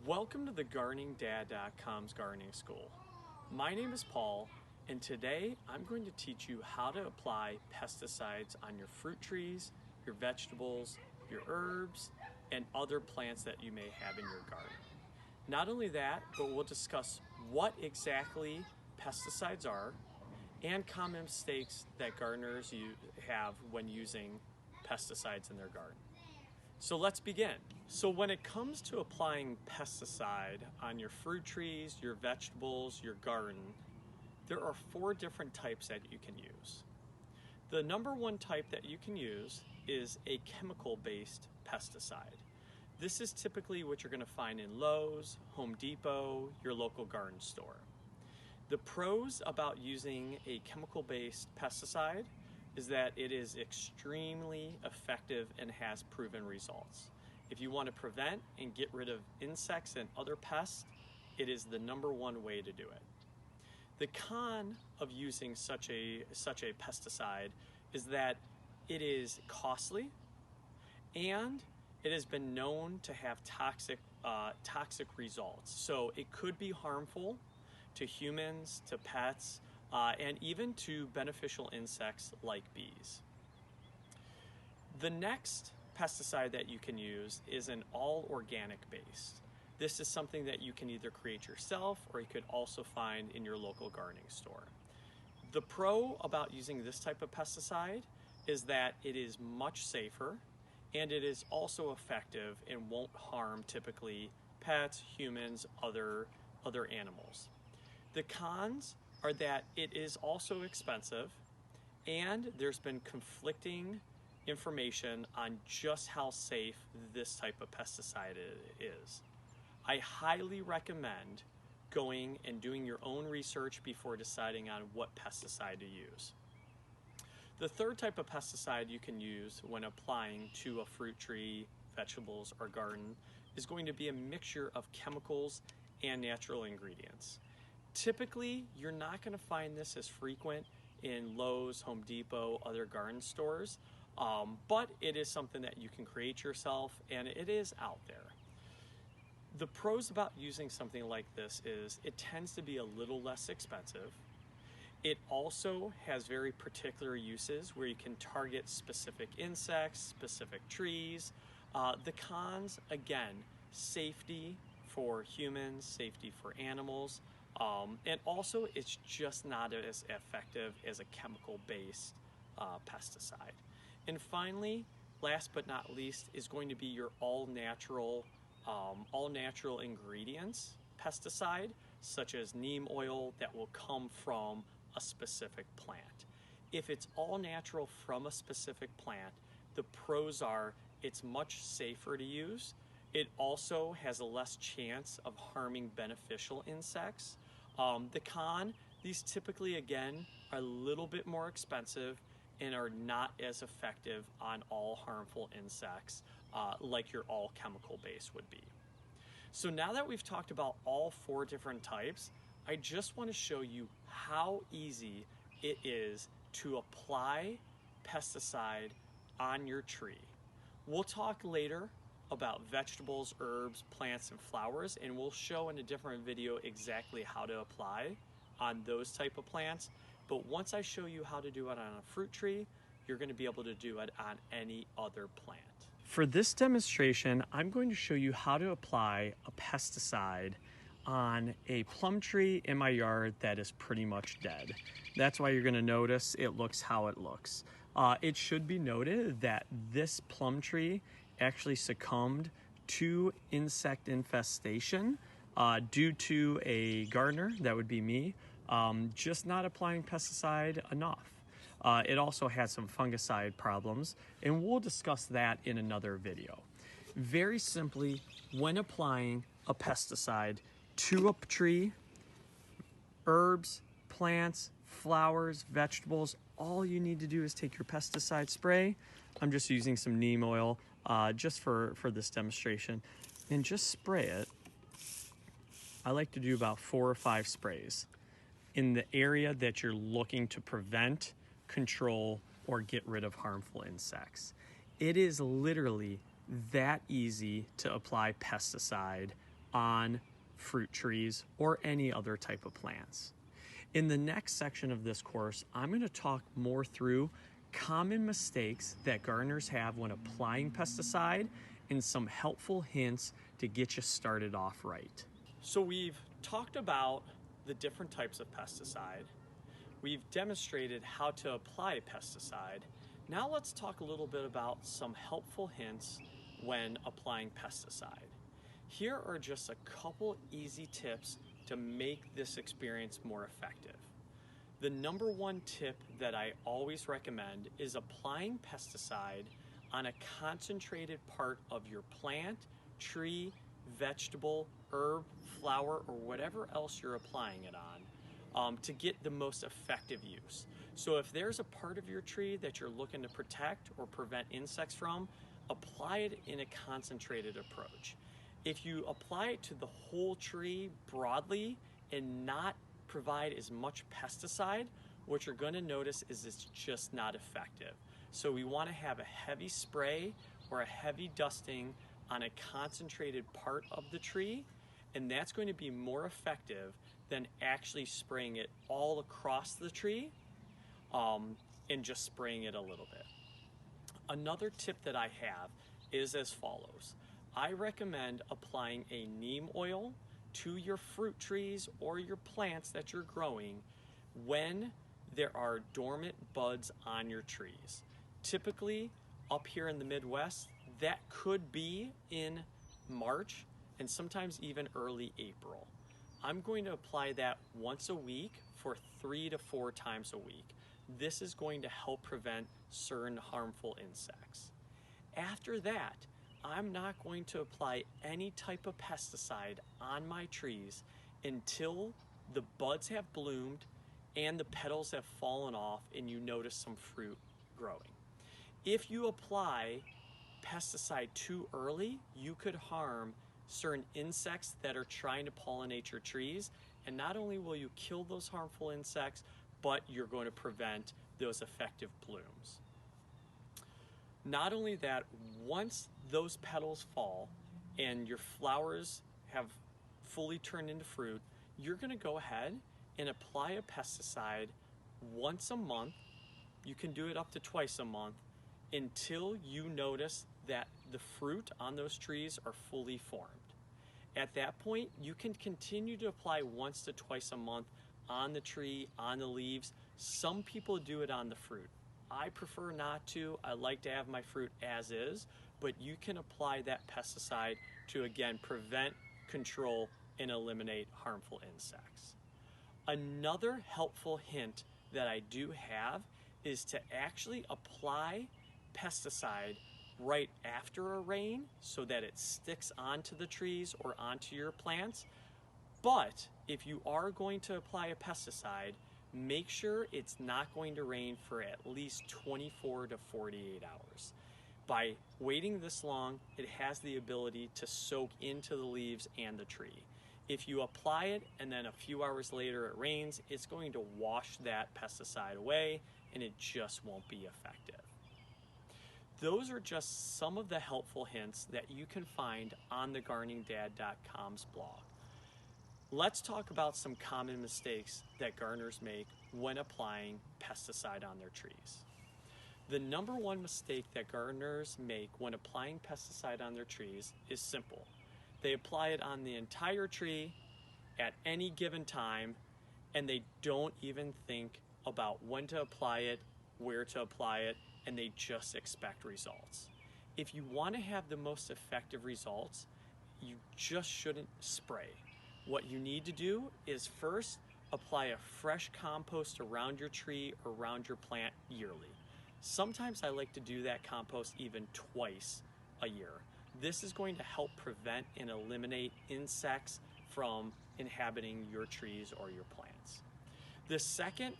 Welcome to the GardeningDad.com's gardening school. My name is Paul, and today I'm going to teach you how to apply pesticides on your fruit trees, your vegetables, your herbs, and other plants that you may have in your garden. Not only that, but we'll discuss what exactly pesticides are and common mistakes that gardeners have when using pesticides in their garden. So let's begin. So when it comes to applying pesticide on your fruit trees, your vegetables, your garden, there are 4 different types that you can use. The number one type that you can use is a chemical-based pesticide. This is typically what you're going to find in Lowe's, Home Depot, your local garden store. The pros about using a chemical-based pesticide is that it is extremely effective and has proven results. If you want to prevent and get rid of insects and other pests, it is the number one way to do it. The con of using such a pesticide is that it is costly and it has been known to have toxic results. So it could be harmful to humans, to pets, and even to beneficial insects like bees. The next pesticide that you can use is an all-organic based. This is something that you can either create yourself or you could also find in your local gardening store. The pro about using this type of pesticide is that it is much safer and it is also effective and won't harm typically pets, humans, other animals. The cons are that it is also expensive and there's been conflicting information on just how safe this type of pesticide is. I highly recommend going and doing your own research before deciding on what pesticide to use. The third type of pesticide you can use when applying to a fruit tree, vegetables, or garden is going to be a mixture of chemicals and natural ingredients. Typically, you're not going to find this as frequent in Lowe's, Home Depot, other garden stores, but it is something that you can create yourself, and it is out there. The pros about using something like this is it tends to be a little less expensive. It also has very particular uses where you can target specific insects, specific trees. The cons, again, safety for humans, safety for animals, and also it's just not as effective as a chemical-based pesticide. And finally, last but not least, is going to be your all-natural ingredients pesticide, such as neem oil that will come from a specific plant. If it's all natural from a specific plant, the pros are it's much safer to use. It also has a less chance of harming beneficial insects. The con, these typically, again, are a little bit more expensive and are not as effective on all harmful insects like your all chemical base would be. So now that we've talked about all 4 different types, I just want to show you how easy it is to apply pesticide on your tree. We'll talk later about vegetables, herbs, plants, and flowers, and we'll show in a different video exactly how to apply on those type of plants. But once I show you how to do it on a fruit tree, you're going to be able to do it on any other plant. For this demonstration, I'm going to show you how to apply a pesticide on a plum tree in my yard that is pretty much dead. That's why you're going to notice it looks how it looks. It should be noted that this plum tree actually succumbed to insect infestation due to a gardener, that would be me, just not applying pesticide enough. It also had some fungicide problems, and we'll discuss that in another video. Very simply, when applying a pesticide to a tree, herbs, plants, flowers, vegetables, all you need to do is take your pesticide spray. I'm just using some neem oil just for this demonstration, and just spray it. I like to do about 4 or 5 sprays in the area that you're looking to prevent, control, or get rid of harmful insects. It is literally that easy to apply pesticide on fruit trees or any other type of plants. In the next section of this course, I'm going to talk more through common mistakes that gardeners have when applying pesticide and some helpful hints to get you started off right. So we've talked about the different types of pesticide. We've demonstrated how to apply a pesticide. Now let's talk a little bit about some helpful hints when applying pesticide. Here are just a couple easy tips to make this experience more effective. The number one tip that I always recommend is applying pesticide on a concentrated part of your plant, tree, vegetable, herb, flower, or whatever else you're applying it on to get the most effective use. So if there's a part of your tree that you're looking to protect or prevent insects from, apply it in a concentrated approach. If you apply it to the whole tree broadly and not provide as much pesticide, what you're going to notice is it's just not effective. So we want to have a heavy spray or a heavy dusting on a concentrated part of the tree, and that's going to be more effective than actually spraying it all across the tree and just spraying it a little bit. Another tip that I have is as follows. I recommend applying a neem oil to your fruit trees or your plants that you're growing when there are dormant buds on your trees. Typically, up here in the Midwest, that could be in March and sometimes even early April. I'm going to apply that once a week for 3 to 4 times a week. This is going to help prevent certain harmful insects. After that, I'm not going to apply any type of pesticide on my trees until the buds have bloomed and the petals have fallen off and you notice some fruit growing. If you apply pesticide too early, you could harm certain insects that are trying to pollinate your trees, and not only will you kill those harmful insects, but you're going to prevent those effective blooms. Not only that, once those petals fall and your flowers have fully turned into fruit, you're going to go ahead and apply a pesticide once a month. You can do it up to twice a month until you notice that the fruit on those trees are fully formed. At that point, you can continue to apply once to twice a month on the tree, on the leaves. Some people do it on the fruit. I prefer not to. I like to have my fruit as is, but you can apply that pesticide to, again, prevent, control, and eliminate harmful insects. Another helpful hint that I do have is to actually apply pesticide right after a rain so that it sticks onto the trees or onto your plants. But if you are going to apply a pesticide, make sure it's not going to rain for at least 24 to 48 hours. By waiting this long, it has the ability to soak into the leaves and the tree. If you apply it and then a few hours later it rains, it's going to wash that pesticide away and it just won't be effective. Those are just some of the helpful hints that you can find on the gardeningdad.com's blog. Let's talk about some common mistakes that gardeners make when applying pesticide on their trees. The number one mistake that gardeners make when applying pesticide on their trees is simple. They apply it on the entire tree at any given time, and they don't even think about when to apply it, where to apply it, and they just expect results. If you want to have the most effective results, you just shouldn't spray. What you need to do is first apply a fresh compost around your tree or around your plant yearly. Sometimes I like to do that compost even twice a year. This is going to help prevent and eliminate insects from inhabiting your trees or your plants. The second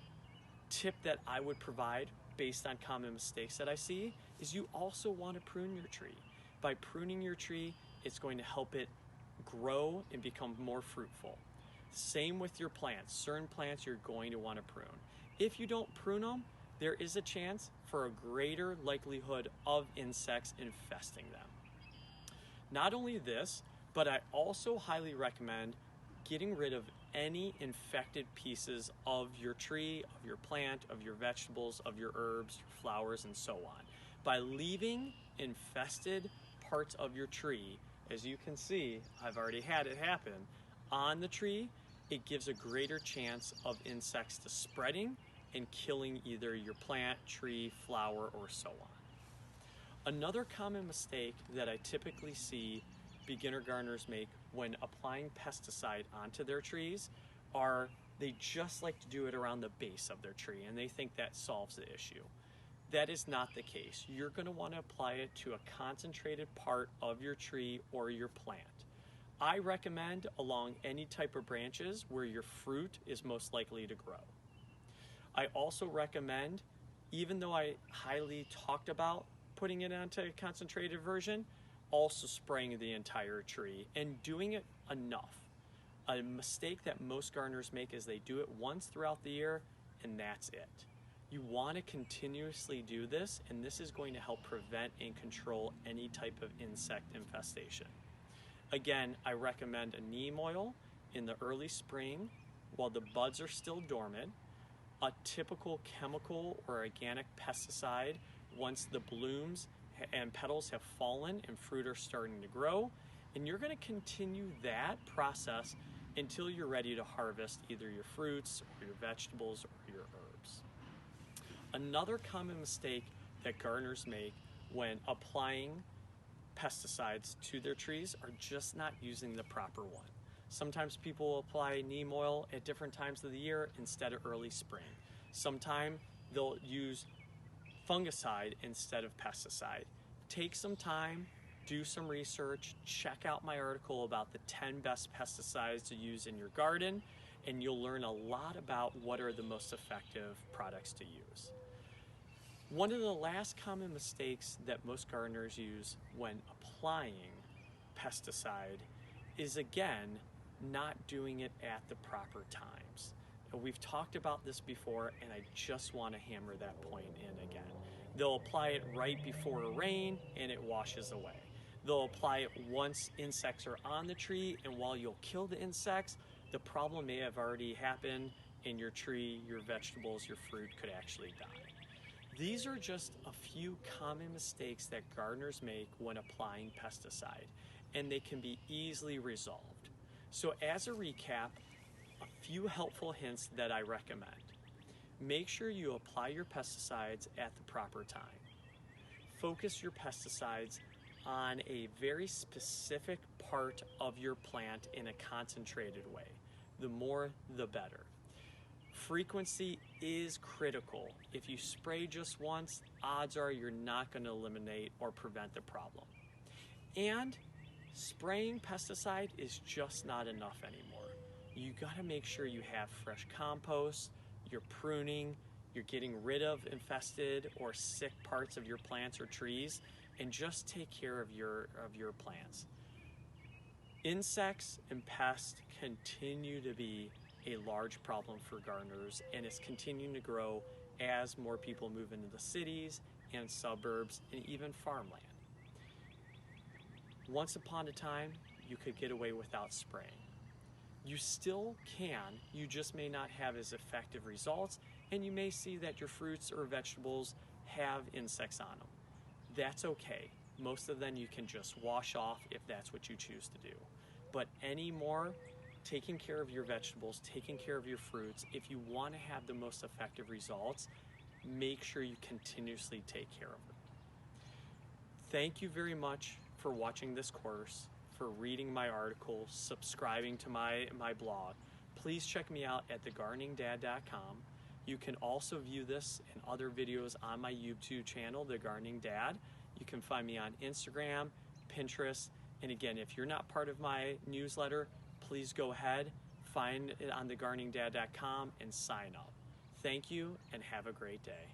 tip that I would provide based on common mistakes that I see is you also want to prune your tree. By pruning your tree, it's going to help it grow and become more fruitful. Same with your plants. Certain plants you're going to want to prune. If you don't prune them, there is a chance for a greater likelihood of insects infesting them. Not only this, But I also highly recommend getting rid of any infected pieces of your tree, of your plant, of your vegetables, of your herbs, your flowers, and so on. By leaving infested parts of your tree, as you can see, I've already had it happen, on the tree, it gives a greater chance of insects to spreading and killing either your plant, tree, flower, or so on. Another common mistake that I typically see beginner gardeners make when applying pesticide onto their trees are they just like to do it around the base of their tree and they think that solves the issue. That is not the case. You're going to want to apply it to a concentrated part of your tree or your plant. I recommend along any type of branches where your fruit is most likely to grow. I also recommend, even though I highly talked about putting it onto a concentrated version, also spraying the entire tree and doing it enough. A mistake that most gardeners make is they do it once throughout the year and that's it. You want to continuously do this, and this is going to help prevent and control any type of insect infestation. Again, I recommend a neem oil in the early spring while the buds are still dormant, a typical chemical or organic pesticide once the blooms and petals have fallen and fruit are starting to grow, and you're going to continue that process until you're ready to harvest either your fruits or your vegetables or your herbs. Another common mistake that gardeners make when applying pesticides to their trees are just not using the proper one. Sometimes people will apply neem oil at different times of the year instead of early spring. Sometimes they'll use fungicide instead of pesticide. Take some time, do some research, check out my article about the 10 best pesticides to use in your garden, and you'll learn a lot about what are the most effective products to use. One of the last common mistakes that most gardeners use when applying pesticide is, again, not doing it at the proper times. And we've talked about this before, and I just want to hammer that point in again. They'll apply it right before a rain and it washes away. They'll apply it once insects are on the tree, and while you'll kill the insects, the problem may have already happened and your tree, your vegetables, your fruit could actually die. These are just a few common mistakes that gardeners make when applying pesticide, and they can be easily resolved. So as a recap, a few helpful hints that I recommend. Make sure you apply your pesticides at the proper time. Focus your pesticides on a very specific part of your plant in a concentrated way. The more, the better. Frequency is critical. If you spray just once, odds are you're not going to eliminate or prevent the problem. And spraying pesticide is just not enough anymore. You got to make sure you have fresh compost, you're pruning, you're getting rid of infested or sick parts of your plants or trees, and just take care of your plants. Insects and pests continue to be a large problem for gardeners, and it's continuing to grow as more people move into the cities and suburbs and even farmland. Once upon a time, you could get away without spraying. You still can, you just may not have as effective results, and you may see that your fruits or vegetables have insects on them. That's okay. Most of them you can just wash off if that's what you choose to do. But anymore, taking care of your vegetables, taking care of your fruits, if you want to have the most effective results, make sure you continuously take care of them. Thank you very much for watching this course, for reading my articles, subscribing to my blog. Please check me out at thegardeningdad.com. You can also view this and other videos on my YouTube channel, The Gardening Dad. You can find me on Instagram, Pinterest, and again, if you're not part of my newsletter, please go ahead, find it on thegardeningdad.com and sign up. Thank you and have a great day.